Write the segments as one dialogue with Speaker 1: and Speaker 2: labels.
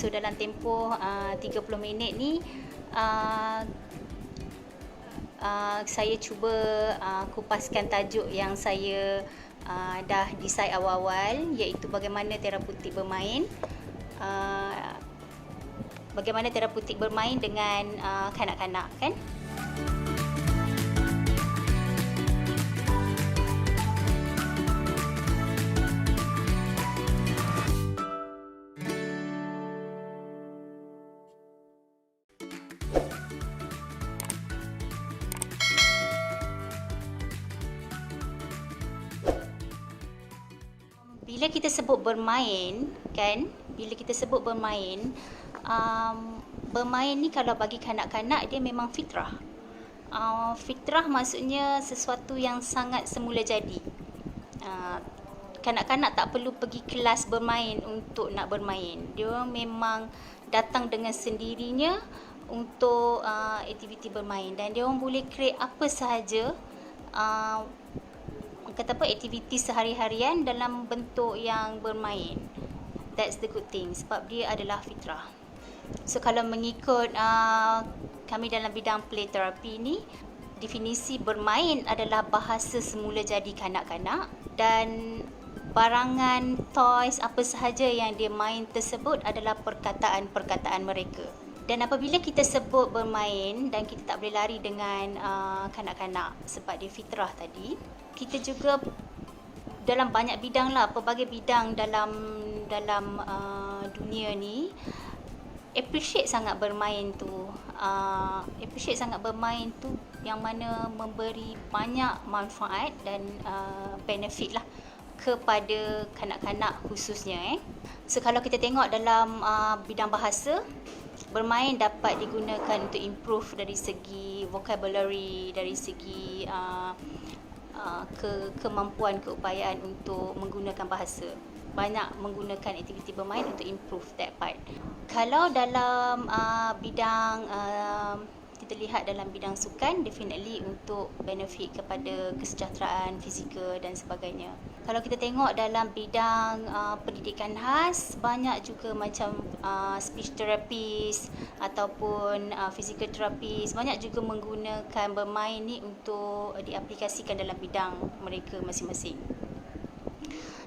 Speaker 1: So dalam tempoh 30 minit ni saya cuba kupaskan tajuk yang saya dah decide awal-awal, iaitu bagaimana terapeutik bermain. Bagaimana terapeutik bermain dengan kanak-kanak, kan? Bila kita sebut bermain, kan? Bila kita sebut bermain, bermain ni kalau bagi kanak-kanak dia memang fitrah. Fitrah maksudnya sesuatu yang sangat semula jadi. Kanak-kanak tak perlu pergi kelas bermain untuk nak bermain. Dia memang datang dengan sendirinya untuk aktiviti bermain, dan dia orang boleh create apa sahaja aktiviti sehari-harian dalam bentuk yang bermain. That's the good thing, sebab dia adalah fitrah. So kalau mengikut kami dalam bidang play therapy ni, definisi bermain adalah bahasa semula jadi kanak-kanak, dan barangan, toys, apa sahaja yang dia main tersebut adalah perkataan-perkataan mereka. Dan apabila kita sebut bermain dan kita tak boleh lari dengan kanak-kanak sebab dia fitrah tadi, kita juga dalam banyak bidang lah, pelbagai bidang dalam dunia ni appreciate sangat bermain tu. Yang mana memberi banyak manfaat dan benefit lah kepada kanak-kanak khususnya. So kalau kita tengok dalam bidang bahasa, bermain dapat digunakan untuk improve dari segi vocabulary, dari segi kemampuan, keupayaan untuk menggunakan bahasa. Banyak menggunakan aktiviti bermain untuk improve that part. Kalau dalam bidang kita lihat dalam bidang sukan, definitely untuk benefit kepada kesejahteraan fizikal dan sebagainya. Kalau kita tengok dalam bidang pendidikan khas, banyak juga macam speech therapist ataupun physical therapist, banyak juga menggunakan bermain ni untuk diaplikasikan dalam bidang mereka masing-masing.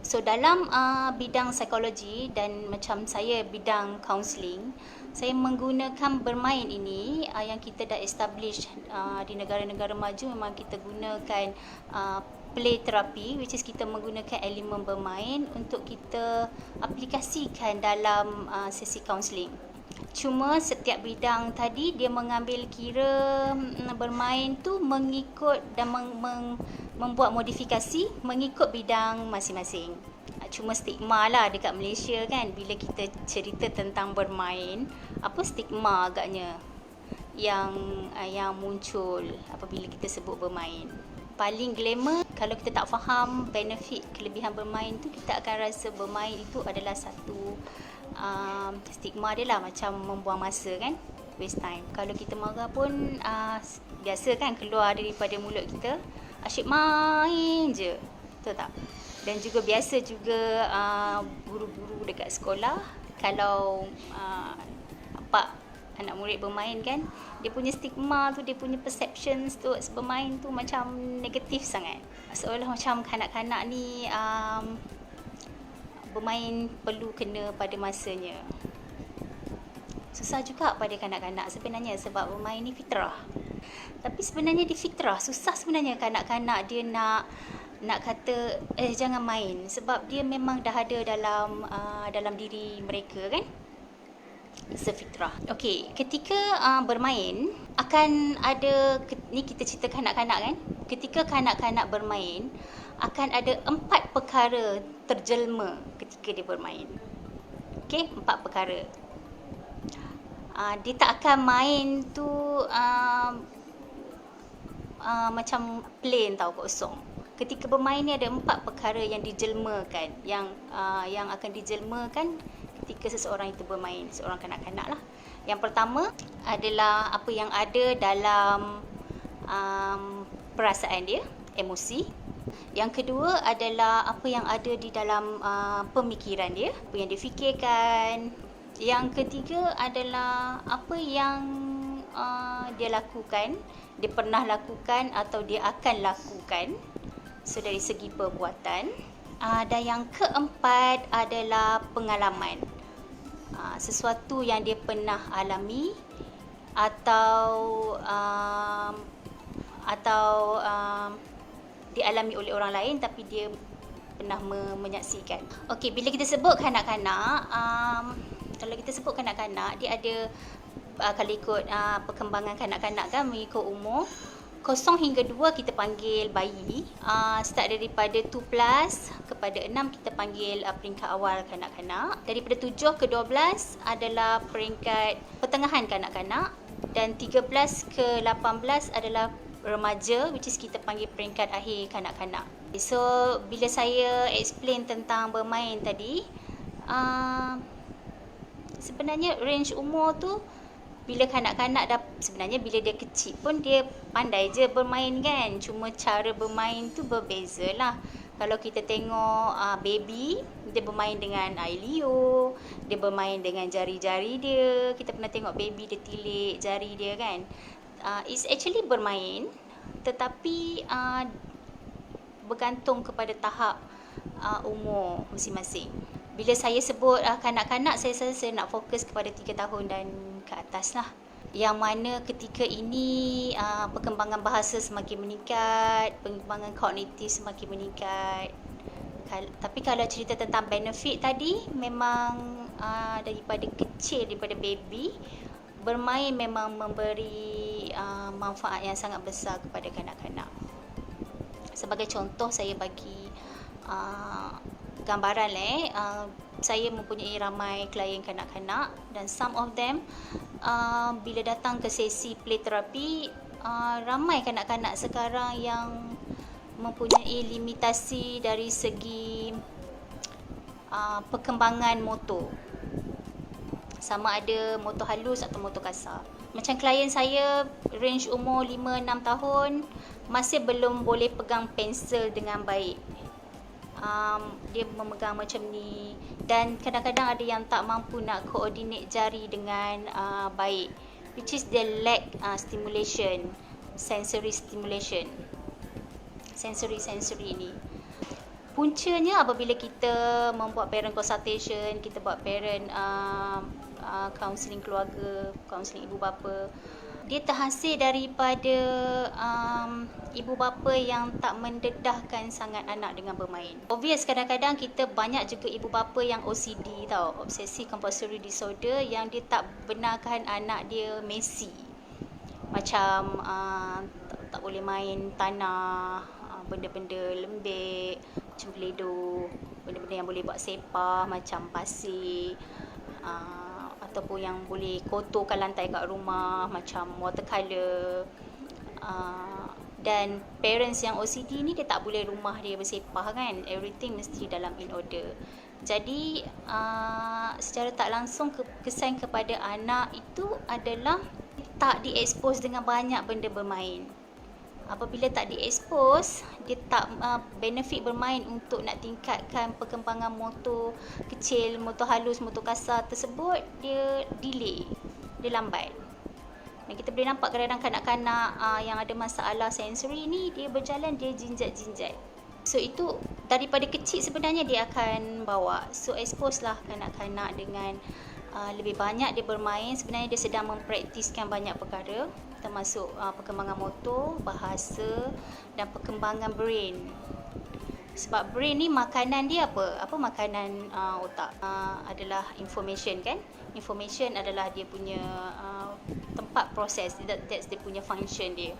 Speaker 1: So dalam bidang psikologi dan macam saya bidang counselling, saya menggunakan bermain ini yang kita dah establish di negara-negara maju. Memang kita gunakan play therapy, which is kita menggunakan elemen bermain untuk kita aplikasikan dalam sesi counselling. Cuma setiap bidang tadi dia mengambil kira bermain tu mengikut dan membuat modifikasi mengikut bidang masing-masing. Cuma stigma lah dekat Malaysia, kan, bila kita cerita tentang bermain, apa stigma agaknya yang muncul apabila kita sebut bermain. Paling glamour, kalau kita tak faham benefit kelebihan bermain tu, kita akan rasa bermain itu adalah satu stigma dia lah, macam membuang masa, kan, waste time. Kalau kita marah pun biasa, kan, keluar daripada mulut kita, asyik main je, betul tak? Dan juga biasa juga guru-guru dekat sekolah, kalau nampak anak murid bermain, kan, dia punya stigma tu, dia punya perceptions tu bermain tu macam negatif sangat. Seolah macam kanak-kanak ni bermain perlu kena pada masanya. Susah juga pada kanak-kanak sebenarnya, sebab bermain ni fitrah. Tapi sebenarnya di fitrah, susah sebenarnya kanak-kanak dia nak kata jangan main, sebab dia memang dah ada dalam diri mereka, kan, sefitrah. Okey, ketika bermain akan ada, ni kita cerita kanak-kanak, kan, ketika kanak-kanak bermain akan ada 4 perkara terjelma ketika dia bermain. Okey, 4 perkara. Dia tak akan main tu macam plain tau, kosong. Ketika bermain ni ada 4 perkara yang dijelmakan, yang akan dijelmakan ketika seseorang itu bermain, seorang kanak-kanak lah. Yang pertama adalah apa yang ada dalam perasaan dia, emosi. Yang kedua adalah apa yang ada di dalam pemikiran dia, apa yang dia fikirkan. Yang ketiga adalah apa yang dia lakukan, dia pernah lakukan atau dia akan lakukan. So dari segi perbuatan. Dan yang keempat adalah pengalaman. Sesuatu yang dia pernah alami atau dialami oleh orang lain tapi dia pernah menyaksikan. Okey, bila kita sebut kanak-kanak, kalau kita sebut kanak-kanak, dia ada kalau ikut perkembangan kanak-kanak kan mengikut umur. 0 hingga 2 kita panggil bayi. Start daripada 2 plus kepada 6 kita panggil peringkat awal kanak-kanak. Daripada 7 ke 12 adalah peringkat pertengahan kanak-kanak. Dan 13 ke 18 adalah remaja, which is kita panggil peringkat akhir kanak-kanak. So, bila saya explain tentang bermain tadi, sebenarnya range umur tu bila kanak-kanak dah, sebenarnya bila dia kecil pun dia pandai je bermain kan. Cuma cara bermain tu berbeza lah. Kalau kita tengok baby, dia bermain dengan air liur, dia bermain dengan jari-jari dia. Kita pernah tengok baby dia tilik jari dia kan. It's actually bermain, tetapi bergantung kepada tahap umur masing-masing. Bila saya sebut kanak-kanak, saya nak fokus kepada 3 tahun dan ke atas lah. Yang mana ketika ini perkembangan bahasa semakin meningkat, perkembangan kognitif semakin meningkat. Tapi kalau cerita tentang benefit tadi, memang daripada kecil, daripada baby, bermain memang memberi manfaat yang sangat besar kepada kanak-kanak. Sebagai contoh, saya bagi gambaran saya mempunyai ramai klien kanak-kanak dan some of them bila datang ke sesi play therapy, ramai kanak-kanak sekarang yang mempunyai limitasi dari segi perkembangan motor. Sama ada motor halus atau motor kasar. Macam klien saya range umur 5-6 tahun masih belum boleh pegang pensel dengan baik. Dia memegang macam ni, dan kadang-kadang ada yang tak mampu nak coordinate jari dengan baik, which is they lack stimulation, sensory stimulation, sensory ni. Puncanya apabila kita membuat parent consultation, kita buat parent counselling keluarga, counselling ibu bapa, dia terhasil daripada ibu bapa yang tak mendedahkan sangat anak dengan bermain. Obvious, kadang-kadang kita banyak juga ibu bapa yang OCD tau, obsessive compulsory disorder, yang dia tak benarkan anak dia messy. Macam tak boleh main tanah, benda-benda lembik macam peledor, benda-benda yang boleh buat sepah macam pasir, ataupun yang boleh kotorkan lantai kat rumah macam watercolour. Dan parents yang OCD ni, dia tak boleh rumah dia bersepah kan, everything mesti dalam in order. Jadi secara tak langsung kesan kepada anak itu adalah tak diekspos dengan banyak benda bermain. Apabila tak diekspos, dia tak benefit bermain untuk nak tingkatkan perkembangan motor kecil, motor halus, motor kasar tersebut, dia delay, dia lambat. Dan kita boleh nampak kadang-kadang kanak-kanak yang ada masalah sensory ni, dia berjalan, dia jinjat-jinjat. So itu daripada kecil sebenarnya dia akan bawa. So expose lah kanak-kanak dengan lebih banyak dia bermain. Sebenarnya dia sedang mempraktiskan banyak perkara, termasuk perkembangan motor, bahasa dan perkembangan brain. Sebab brain ni makanan dia apa? Apa makanan otak? Adalah information kan? Information adalah dia punya tempat proses. That's dia punya function dia.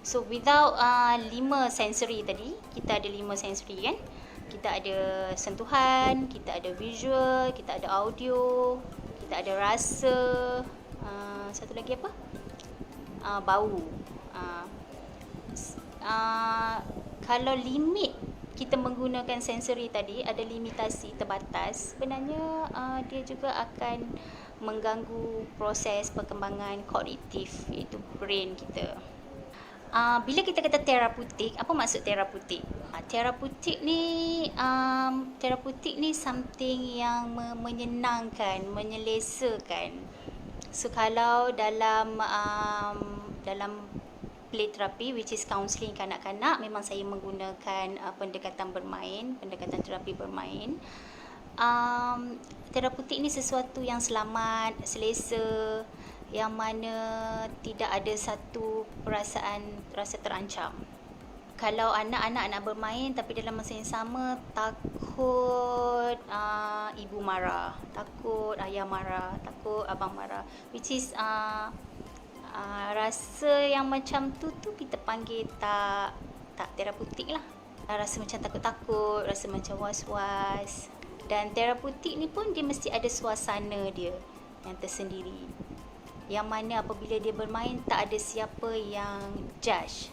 Speaker 1: So without 5 sensory tadi, kita ada 5 sensory kan? Kita ada sentuhan, kita ada visual, kita ada audio, kita ada rasa, satu lagi apa? Bau. Kalau limit kita menggunakan sensory tadi ada limitasi terbatas, sebenarnya dia juga akan mengganggu proses perkembangan kognitif, iaitu brain kita. Bila kita kata terapeutik, apa maksud terapeutik? Terapeutik ni something yang menyenangkan, menyelesakan. So kalau dalam play therapy, which is counselling kanak-kanak, memang saya menggunakan pendekatan terapi bermain. Terapeutik ni sesuatu yang selamat, selesa, yang mana tidak ada satu perasaan rasa terancam. Kalau anak-anak nak bermain tapi dalam masa yang sama takut ibu marah, takut ayah marah, takut abang marah, which is rasa yang macam tu kita panggil tak terapeutik lah. Rasa macam takut-takut, rasa macam was-was. Dan terapeutik ni pun dia mesti ada suasana dia yang tersendiri, yang mana apabila dia bermain tak ada siapa yang judge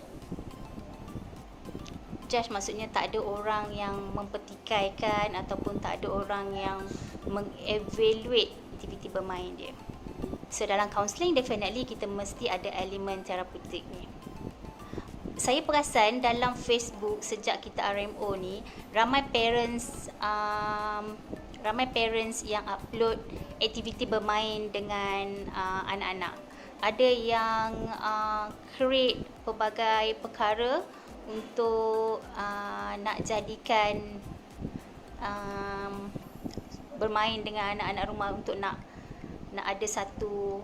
Speaker 1: maksudnya tak ada orang yang mempertikaikan ataupun tak ada orang yang mengevaluate aktiviti bermain dia. So dalam counselling definitely kita mesti ada elemen terapeutik ni. Saya perasan dalam Facebook sejak kita RMO ni, ramai parents yang upload aktiviti bermain dengan anak-anak. Ada yang create pelbagai perkara untuk nak jadikan bermain dengan anak-anak rumah untuk nak ada satu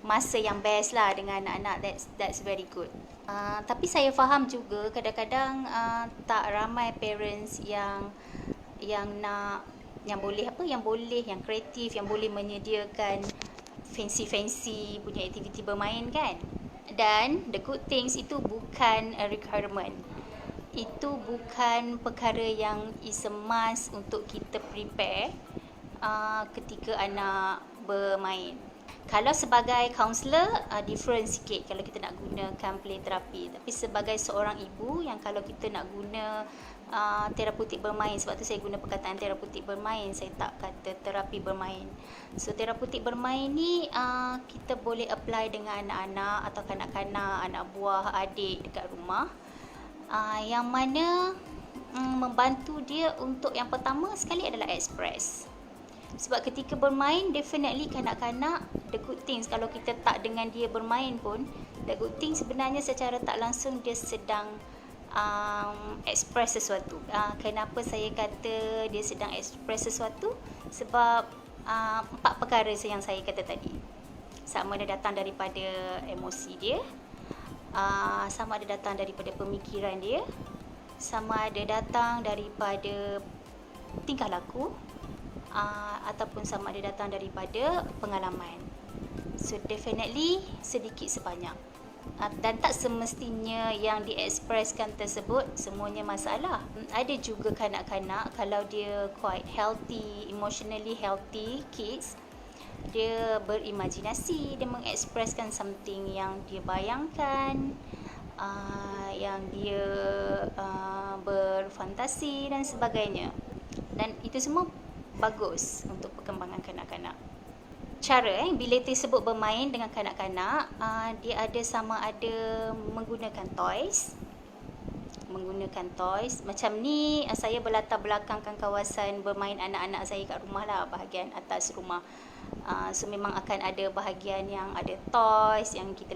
Speaker 1: masa yang best lah dengan anak-anak. That's very good. Tapi saya faham juga kadang-kadang tak ramai parents yang kreatif, yang boleh menyediakan fancy punya aktiviti bermain kan. Dan the good things itu bukan a requirement. Itu bukan perkara yang is a must untuk kita prepare ketika anak bermain. Kalau sebagai counsellor, different sikit kalau kita nak gunakan play therapy. Tapi sebagai seorang ibu yang kalau kita nak guna terapeutik bermain, sebab tu saya guna perkataan terapeutik bermain, saya tak kata terapi bermain. So terapeutik bermain ni kita boleh apply dengan anak-anak atau kanak-kanak, anak buah, adik dekat rumah, yang mana membantu dia untuk yang pertama sekali adalah express. Sebab ketika bermain, definitely kanak-kanak, the good things, kalau kita tak dengan dia bermain pun, the good things sebenarnya secara tak langsung dia sedang express sesuatu. Kenapa saya kata dia sedang express sesuatu? Sebab 4 perkara yang saya kata tadi. Sama ada datang daripada emosi dia, sama ada datang daripada pemikiran dia, sama ada datang daripada tingkah laku, ataupun sama ada datang daripada pengalaman. So definitely sedikit sebanyak. Dan tak semestinya yang diekspreskan tersebut semuanya masalah. Ada juga kanak-kanak kalau dia quite healthy, emotionally healthy kids, dia berimajinasi, dia mengekspreskan something yang dia bayangkan, yang dia berfantasi dan sebagainya. Dan itu semua bagus untuk perkembangan kanak-kanak. Cara bila tersebut bermain dengan kanak-kanak, dia ada sama ada menggunakan toys. Macam ni saya berlatar belakangkan kawasan bermain anak-anak saya kat rumah lah, bahagian atas rumah. So memang akan ada bahagian yang ada toys yang kita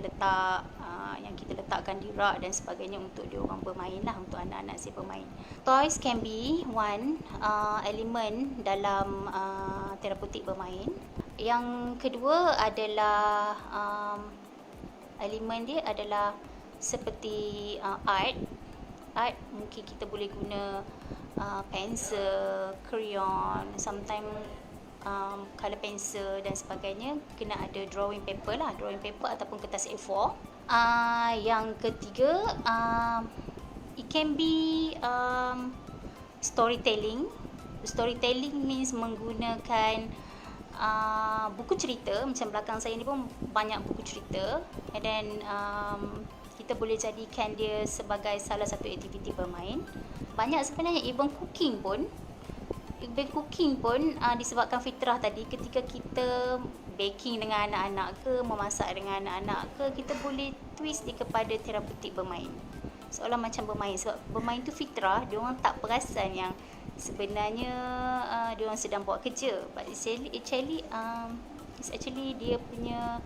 Speaker 1: letakkan di rak dan sebagainya untuk dia orang bermain lah, untuk anak-anak saya bermain. Toys can be one element dalam terapeutik bermain. Yang kedua adalah elemen dia adalah seperti art. Mungkin kita boleh guna pensel, crayon, sometimes color pencil dan sebagainya. Kena ada drawing paper ataupun kertas A4. Yang ketiga, it can be storytelling. Storytelling means menggunakan buku cerita. Macam belakang saya ni pun banyak buku cerita, and then kita boleh jadikan dia sebagai salah satu aktiviti bermain. Banyak sebenarnya, even cooking pun disebabkan fitrah tadi, ketika kita baking dengan anak-anak ke, memasak dengan anak-anak ke, kita boleh twist dia kepada terapeutik bermain. Seolah macam bermain, sebab bermain tu fitrah, dia orang tak perasan yang sebenarnya dia orang sedang buat kerja. But it's actually dia punya,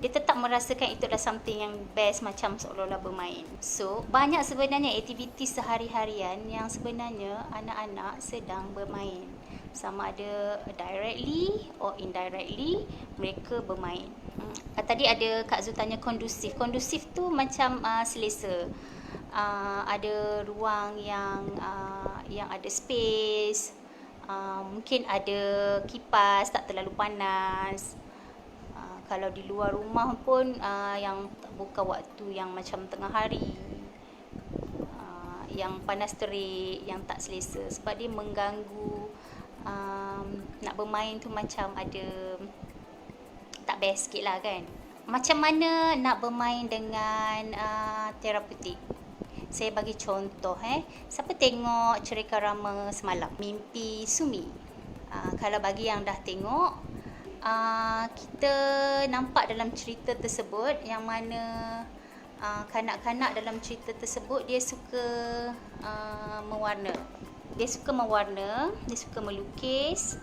Speaker 1: dia tetap merasakan itu adalah something yang best, macam seolah-olah bermain. So, banyak sebenarnya aktiviti sehari-harian yang sebenarnya anak-anak sedang bermain. Sama ada directly or indirectly, mereka bermain. Tadi ada Kak Zul tanya kondusif. Kondusif tu macam selesa. Ada ruang yang ada space. Mungkin ada kipas, tak terlalu panas. Kalau di luar rumah pun yang bukan waktu yang macam tengah hari, yang panas terik, yang tak selesa, sebab dia mengganggu. Nak bermain tu macam ada tak best sikit lah kan. Macam mana nak bermain dengan terapeutik? Saya bagi contoh. Siapa tengok Cerita Rama semalam, Mimpi Sumi? Kalau bagi yang dah tengok, kita nampak dalam cerita tersebut yang mana kanak-kanak dalam cerita tersebut dia suka mewarna. Dia suka melukis,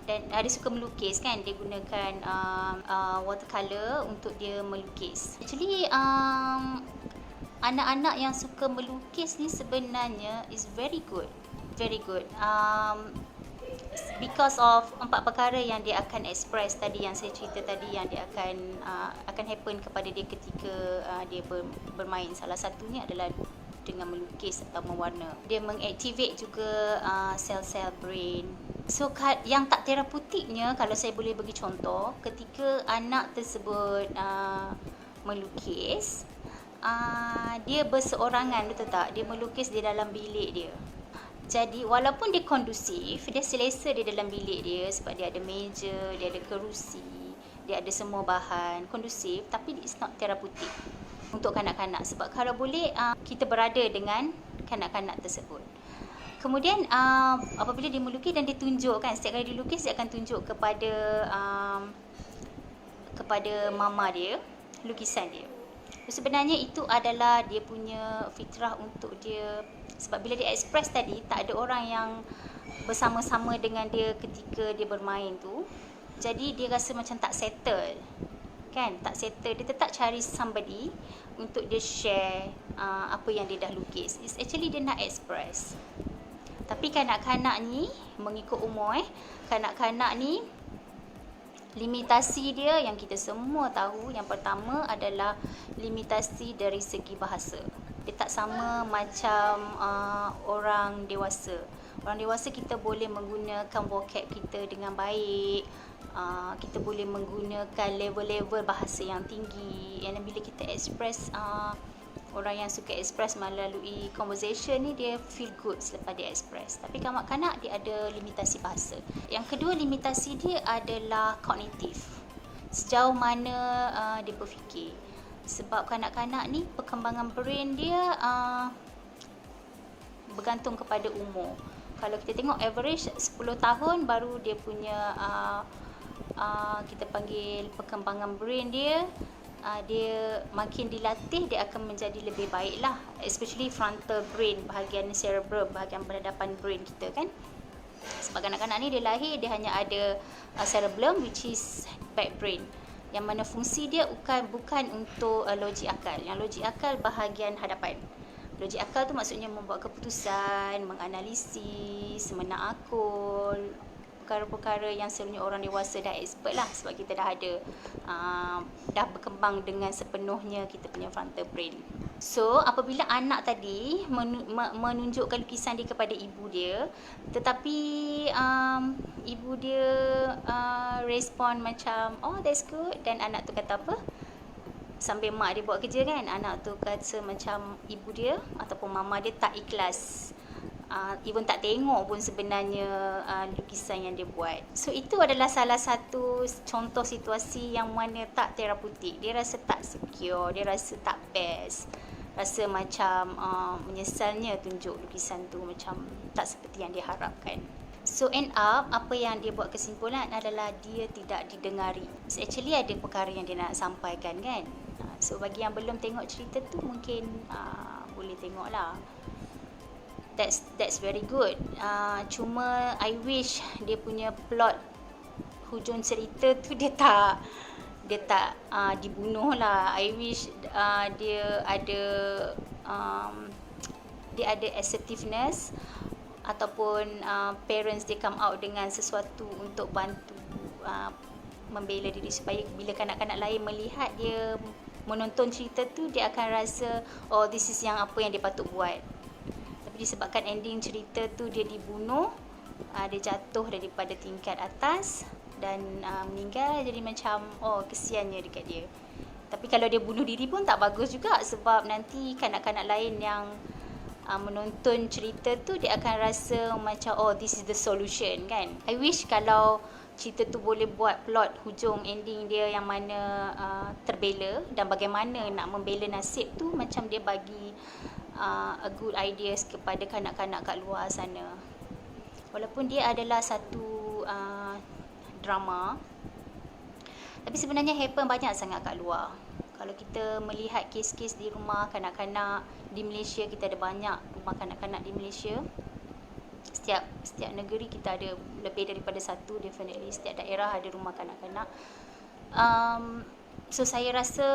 Speaker 1: dan dia suka melukis kan, dia gunakan watercolor untuk dia melukis. Actually anak-anak yang suka melukis ni sebenarnya is very good. Because of 4 perkara yang dia akan express tadi, yang saya cerita tadi, yang dia akan happen kepada dia ketika dia bermain. Salah satunya adalah dengan melukis atau mewarna. Dia mengactivate juga sel-sel brain. So yang tak terapeutiknya, kalau saya boleh bagi contoh, ketika anak tersebut melukis, dia berseorangan, betul tak? Dia melukis di dalam bilik dia. Jadi walaupun dia kondusif, dia selesa di dalam bilik dia, sebab dia ada meja, dia ada kerusi, dia ada semua bahan kondusif, tapi it's not terapeutik untuk kanak-kanak. Sebab kalau boleh kita berada dengan kanak-kanak tersebut. Kemudian apabila dia melukis dan dia tunjukkan, setiap kali dia lukis dia akan tunjuk kepada mama dia lukisan dia. Sebenarnya itu adalah dia punya fitrah untuk dia. Sebab bila dia express tadi, tak ada orang yang bersama-sama dengan dia ketika dia bermain tu. Jadi dia rasa macam tak settle. Kan? Tak settle. Dia tetap cari somebody untuk dia share apa yang dia dah lukis. It's actually dia nak express. Tapi kanak-kanak ni, mengikut umur kanak-kanak ni, limitasi dia yang kita semua tahu, yang pertama adalah limitasi dari segi bahasa. Dia tak sama macam orang dewasa. Orang dewasa kita boleh menggunakan vocab kita dengan baik. Kita boleh menggunakan level-level bahasa yang tinggi. Dan bila kita express, orang yang suka express melalui conversation ni, dia feel good selepas dia express. Tapi kanak-kanak dia ada limitasi bahasa. Yang kedua, limitasi dia adalah kognitif. Sejauh mana dia berfikir. Sebab kanak-kanak ni perkembangan brain dia bergantung kepada umur. Kalau kita tengok average 10 tahun baru dia punya kita panggil perkembangan brain dia, dia makin dilatih, dia akan menjadi lebih baik lah. Especially frontal brain, bahagian cerebral, bahagian berhadapan brain kita kan. Sebab kanak-kanak ni dia lahir, dia hanya ada cerebellum, which is back brain, yang mana fungsi dia bukan untuk logik akal. Yang logik akal bahagian hadapan. Logik akal tu maksudnya membuat keputusan, menganalisis, menakul, perkara-perkara yang sebenarnya orang dewasa dah expert lah, sebab kita dah ada dah berkembang dengan sepenuhnya kita punya frontal brain. So apabila anak tadi menunjukkan lukisan dia kepada ibu dia, tetapi ibu dia respon macam oh that's good, dan anak tu kata apa, sambil mak dia buat kerja kan, anak tu kata macam ibu dia ataupun mama dia tak ikhlas, even tak tengok pun sebenarnya lukisan yang dia buat. So itu adalah salah satu contoh situasi yang mana tak terapeutik. Dia rasa tak secure, dia rasa tak best, rasa macam menyesalnya tunjuk lukisan tu macam tak seperti yang dia harapkan. So end up, apa yang dia buat kesimpulan adalah dia tidak didengari. So actually ada perkara yang dia nak sampaikan kan. So bagi yang belum tengok cerita tu mungkin boleh tengok lah. That's very good. Cuma I wish dia punya plot hujung cerita tu dia tak dibunuh lah. I wish dia ada assertiveness ataupun parents dia come out dengan sesuatu untuk bantu membela diri, supaya bila kanak-kanak lain melihat dia menonton cerita tu, dia akan rasa oh this is yang apa yang dia patut buat. Tapi disebabkan ending cerita tu dia dibunuh, dia jatuh daripada tingkat atas dan meninggal, jadi macam oh kesiannya dekat dia. Tapi kalau dia bunuh diri pun tak bagus juga, sebab nanti kanak-kanak lain yang menonton cerita tu dia akan rasa macam oh this is the solution kan. I wish kalau cerita tu boleh buat plot hujung ending dia yang mana terbela, dan bagaimana nak membela nasib tu, macam dia bagi a good ideas kepada kanak-kanak kat luar sana. Walaupun dia adalah satu drama, tapi sebenarnya happen banyak sangat kat luar. Kalau kita melihat kes-kes di rumah kanak-kanak di Malaysia, kita ada banyak rumah kanak-kanak di Malaysia. Setiap negeri kita ada lebih daripada satu, definitely. Setiap daerah ada rumah kanak-kanak. So saya rasa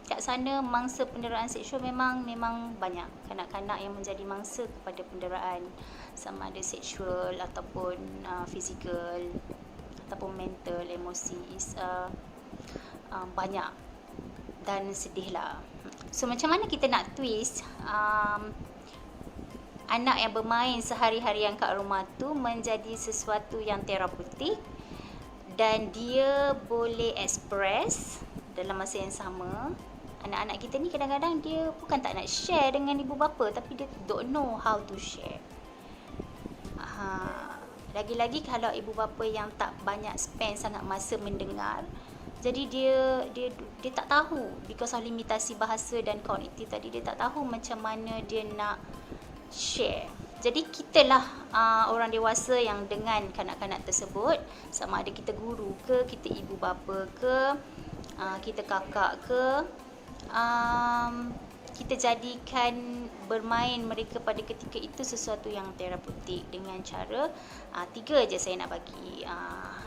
Speaker 1: kat sana mangsa penderaan seksual memang banyak. Kanak-kanak yang menjadi mangsa kepada penderaan, sama ada seksual ataupun fizikal ataupun mental, emosi, is banyak. Dan sedih lah. So macam mana kita nak twist anak yang bermain sehari-harian kat rumah tu menjadi sesuatu yang terapeutik, dan dia boleh express dalam masa yang sama. Anak-anak kita ni kadang-kadang dia bukan tak nak share dengan ibu bapa, tapi dia don't know how to share. Lagi-lagi kalau ibu bapa yang tak banyak spend sangat masa mendengar, jadi dia tak tahu, because of limitasi bahasa dan kognitif tadi, dia tak tahu macam mana dia nak share. Jadi kitalah orang dewasa yang dengan kanak-kanak tersebut, sama ada kita guru ke, kita ibu bapa ke, kita kakak ke, kita jadikan bermain mereka pada ketika itu sesuatu yang terapeutik dengan cara 3 je saya nak bagi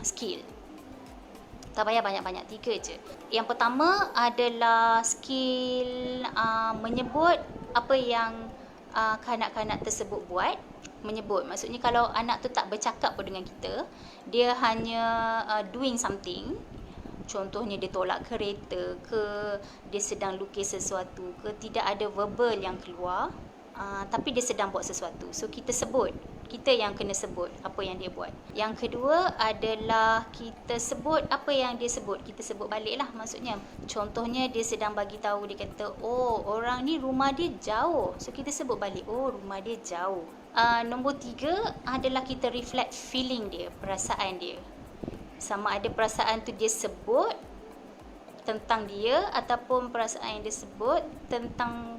Speaker 1: skill. Tak payah banyak-banyak, 3 je. Yang pertama adalah skill menyebut apa yang kanak-kanak tersebut buat. Menyebut, maksudnya kalau anak tu tak bercakap pun dengan kita, dia hanya doing something. Contohnya dia tolak kereta ke, dia sedang lukis sesuatu ke, tidak ada verbal yang keluar, tapi dia sedang buat sesuatu. So kita sebut, kita yang kena sebut apa yang dia buat. Yang kedua adalah kita sebut apa yang dia sebut, kita sebut balik lah maksudnya. Contohnya dia sedang bagi tahu, dia kata oh orang ni rumah dia jauh, so kita sebut balik oh rumah dia jauh. Nombor 3 adalah kita reflect feeling dia, perasaan dia. Sama ada perasaan tu dia sebut tentang dia, ataupun perasaan yang dia sebut tentang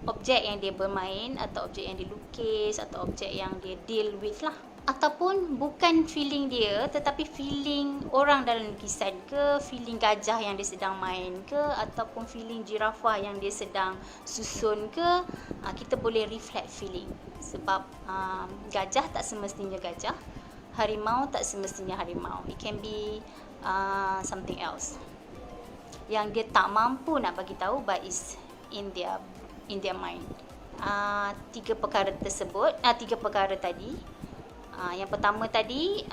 Speaker 1: objek yang dia bermain, atau objek yang dia lukis, atau objek yang dia deal with lah. Ataupun bukan feeling dia, tetapi feeling orang dalam lukisan ke, feeling gajah yang dia sedang main ke, ataupun feeling jirafah yang dia sedang susun ke, kita boleh reflect feeling. Sebab gajah tak semestinya gajah, harimau tak semestinya harimau. It can be something else yang dia tak mampu nak bagi tahu, but is in their mind. 3 perkara tersebut, 3 perkara tadi. Yang pertama tadi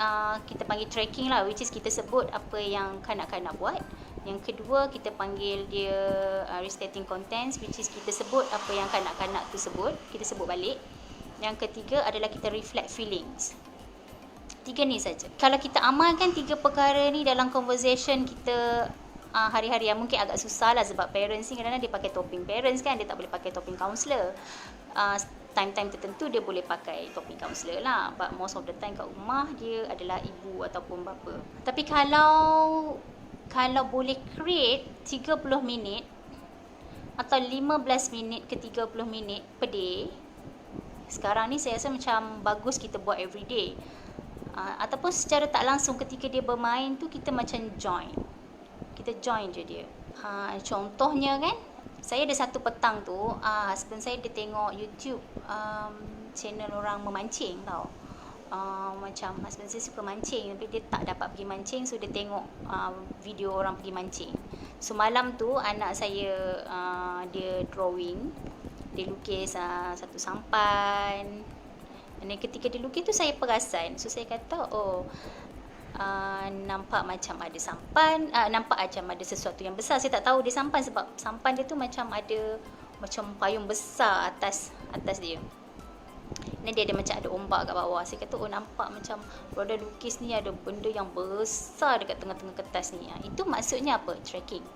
Speaker 1: kita panggil tracking lah, which is kita sebut apa yang kanak-kanak buat. Yang kedua kita panggil dia restating contents, which is kita sebut apa yang kanak-kanak tu sebut, kita sebut balik. Yang ketiga adalah kita reflect feelings. 3 ni saja. Kalau kita amalkan 3 perkara ni dalam conversation kita hari-hari, yang mungkin agak susah lah, sebab parents ni kadang-kadang dia pakai topping parents kan, dia tak boleh pakai topping counselor. Time-time tertentu dia boleh pakai topping counselor lah, but most of the time kat rumah dia adalah ibu ataupun bapa. Tapi kalau boleh create 30 minit atau 15 minit ke 30 minit per day, Sekarang ni saya rasa macam bagus kita buat everyday. Ataupun secara tak langsung ketika dia bermain tu kita macam join. Kita join je dia. Contohnya kan, saya ada satu petang tu, husband saya dia tengok YouTube channel orang memancing tau. Macam husband saya suka mancing tapi dia tak dapat pergi mancing, so dia tengok video orang pergi mancing. So malam tu anak saya dia drawing, dia lukis satu sampan. Dan ketika dia lukis tu saya perasan, so saya kata nampak macam ada sampan, nampak macam ada sesuatu yang besar. Saya tak tahu dia sampan sebab sampan dia tu macam ada macam payung besar atas dia. Dan dia ada macam ada ombak kat bawah. Saya kata nampak macam roda lukis ni ada benda yang besar dekat tengah-tengah kertas ni. Itu maksudnya apa? Tracking.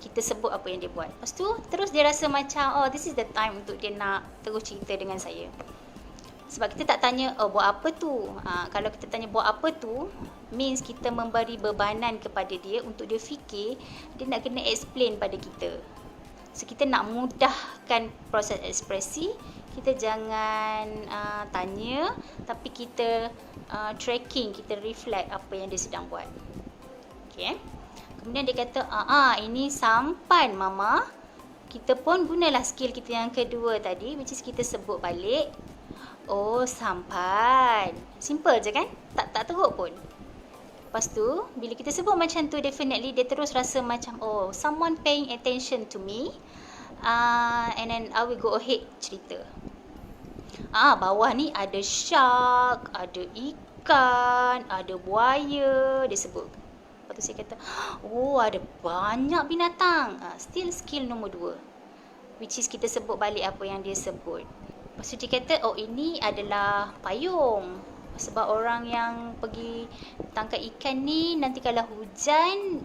Speaker 1: Kita sebut apa yang dia buat. Lepas tu terus dia rasa macam this is the time untuk dia nak terus cerita dengan saya. Sebab kita tak tanya buat apa tu. Kalau kita tanya buat apa tu, means kita memberi bebanan kepada dia untuk dia fikir, dia nak kena explain pada kita. So kita nak mudahkan proses ekspresi, kita jangan tanya, tapi kita tracking, kita reflect apa yang dia sedang buat. Okay. Kemudian dia kata, ini sampan mama. Kita pun gunalah skill kita yang kedua tadi, which is kita sebut balik. Sampan. Simple je kan? Tak teruk pun. Lepas tu, bila kita sebut macam tu, definitely dia terus rasa macam, someone paying attention to me. And then I will go ahead cerita. Bawah ni ada shark, ada ikan, ada buaya, dia sebut. Lepas tu saya kata, ada banyak binatang. Still skill nombor 2, which is kita sebut balik apa yang dia sebut. Lepas tu dia kata, ini adalah payung. Sebab orang yang pergi tangkap ikan ni, nanti kalau hujan,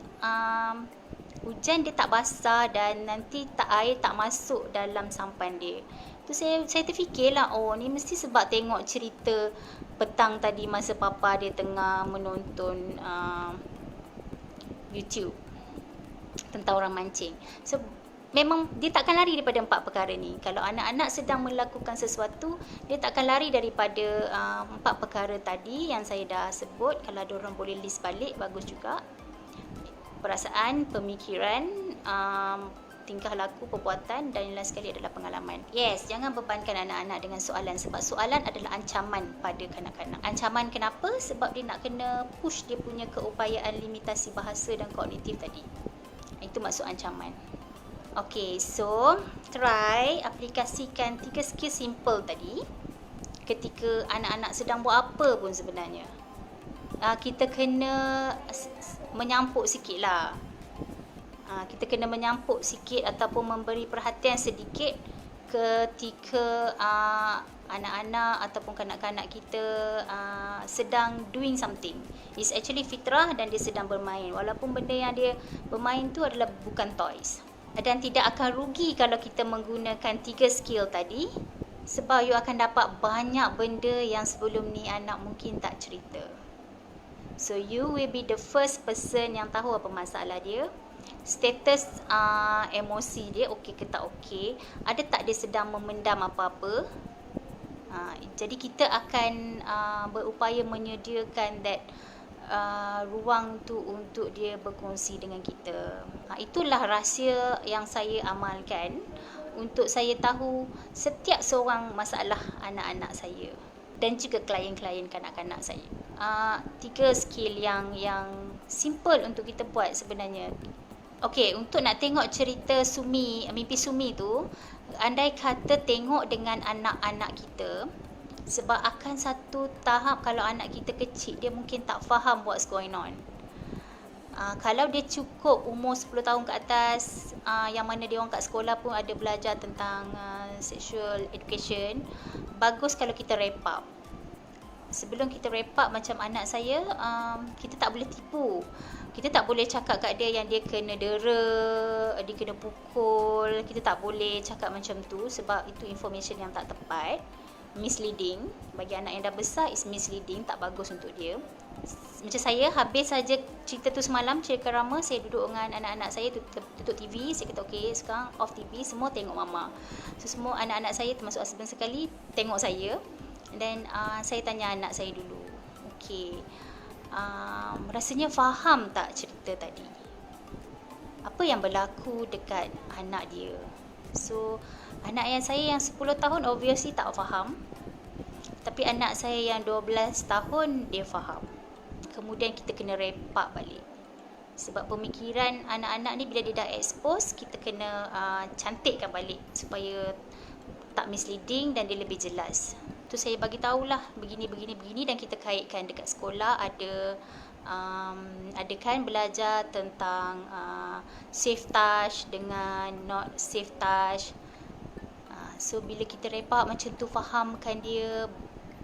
Speaker 1: hujan dia tak basah dan nanti air tak masuk dalam sampan dia. Tu saya terfikirlah, ni mesti sebab tengok cerita petang tadi masa papa dia tengah menonton YouTube tentang orang mancing. So memang dia takkan lari daripada 4 perkara ni. Kalau anak-anak sedang melakukan sesuatu, dia takkan lari daripada 4 perkara tadi yang saya dah sebut. Kalau ada orang boleh list balik, bagus juga. Perasaan, pemikiran, tingkah laku, perbuatan, dan yang lain sekali adalah pengalaman. Yes, jangan bebankan anak-anak dengan soalan, sebab soalan adalah ancaman pada kanak-kanak. Ancaman kenapa? Sebab dia nak kena push dia punya keupayaan limitasi bahasa dan kognitif tadi. Itu maksud ancaman. Okay, so try aplikasikan 3 skill simple tadi ketika anak-anak sedang buat apa pun sebenarnya. Kita kena menyampuk sikit lah. Kita kena menyampuk sikit ataupun memberi perhatian sedikit ketika anak-anak ataupun kanak-kanak kita sedang doing something. It's actually fitrah dan dia sedang bermain. Walaupun benda yang dia bermain tu adalah bukan toys. Dan tidak akan rugi kalau kita menggunakan 3 skill tadi, sebab you akan dapat banyak benda yang sebelum ni anak mungkin tak cerita. So you will be the first person yang tahu apa masalah dia, status emosi dia okey ke tak okey, ada tak dia sedang memendam apa-apa. Jadi kita akan berupaya menyediakan that ruang tu untuk dia berkongsi dengan kita. Itulah rahsia yang saya amalkan untuk saya tahu setiap seorang masalah anak-anak saya dan juga klien-klien kanak-kanak saya. 3 skill yang simple untuk kita buat sebenarnya. Okey, untuk nak tengok cerita mimpi Sumi tu, andai kata tengok dengan anak-anak kita, sebab akan satu tahap kalau anak kita kecil, dia mungkin tak faham what's going on. Kalau dia cukup umur 10 tahun ke atas, yang mana dia orang kat sekolah pun ada belajar tentang sexual education, bagus kalau kita wrap up. Sebelum kita wrap up macam anak saya, kita tak boleh tipu. Kita tak boleh cakap kat dia yang dia kena dera, dia kena pukul. Kita tak boleh cakap macam tu sebab itu information yang tak tepat. Misleading. Bagi anak yang dah besar, is misleading, tak bagus untuk dia. Macam saya, habis saja cerita tu semalam, cerita Rama, saya duduk dengan anak-anak saya, tutup TV. Saya kata, okay, sekarang off TV, semua tengok mama. So semua anak-anak saya termasuk husband sekali tengok saya. Dan saya tanya anak saya dulu, okey, rasanya faham tak cerita tadi? Apa yang berlaku dekat anak dia? So, anak saya yang 10 tahun obviously tak faham. Tapi anak saya yang 12 tahun dia faham. Kemudian kita kena repak balik. Sebab pemikiran anak-anak ni bila dia dah expose, kita kena cantikkan balik supaya tak misleading dan dia lebih jelas. Tu saya bagi tahulah begini dan kita kaitkan dekat sekolah ada kan belajar tentang safe touch dengan not safe touch. So bila kita repak macam tu, fahamkan dia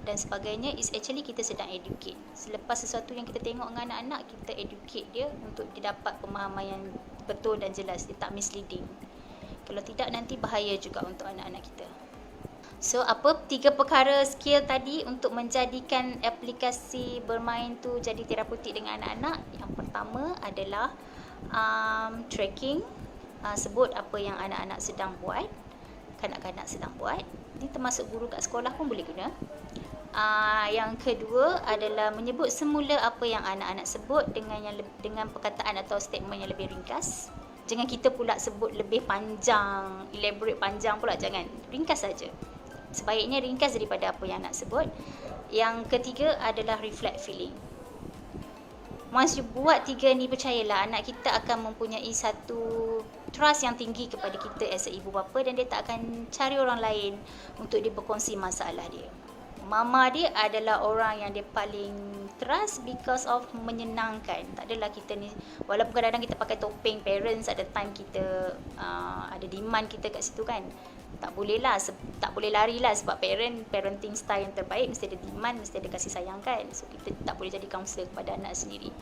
Speaker 1: dan sebagainya, is actually kita sedang educate. Selepas sesuatu yang kita tengok dengan anak-anak, kita educate dia untuk dia dapat pemahaman yang betul dan jelas, dia tak misleading. Kalau tidak, nanti bahaya juga untuk anak-anak kita. So, apa 3 perkara skill tadi untuk menjadikan aplikasi bermain tu jadi terapeutik dengan anak-anak? Yang pertama adalah tracking, sebut apa yang anak-anak sedang buat, kanak-kanak sedang buat. Ini termasuk guru kat sekolah pun boleh guna. Yang kedua adalah menyebut semula apa yang anak-anak sebut dengan perkataan atau statement yang lebih ringkas. Jangan kita pula sebut lebih panjang, elaborate panjang pula, jangan. Ringkas saja. Sebaiknya ringkas daripada apa yang anak sebut. Yang ketiga adalah reflect feeling. Once you buat 3 ni, percayalah anak kita akan mempunyai satu trust yang tinggi kepada kita as a ibu bapa, dan dia tak akan cari orang lain untuk dia berkongsi masalah dia. Mama dia adalah orang yang dia paling trust because of menyenangkan. Tak adalah kita ni, walaupun kadang-kadang kita pakai topeng parents, ada time kita ada demand kita kat situ kan. Tak boleh larilah sebab parenting style yang terbaik mesti ada demand, mesti ada kasih sayang kan. So kita tak boleh jadi counselor kepada anak sendiri.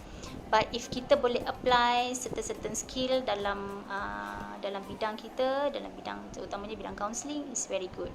Speaker 1: But if kita boleh apply certain skill dalam bidang kita, dalam bidang terutamanya bidang counselling, is very good.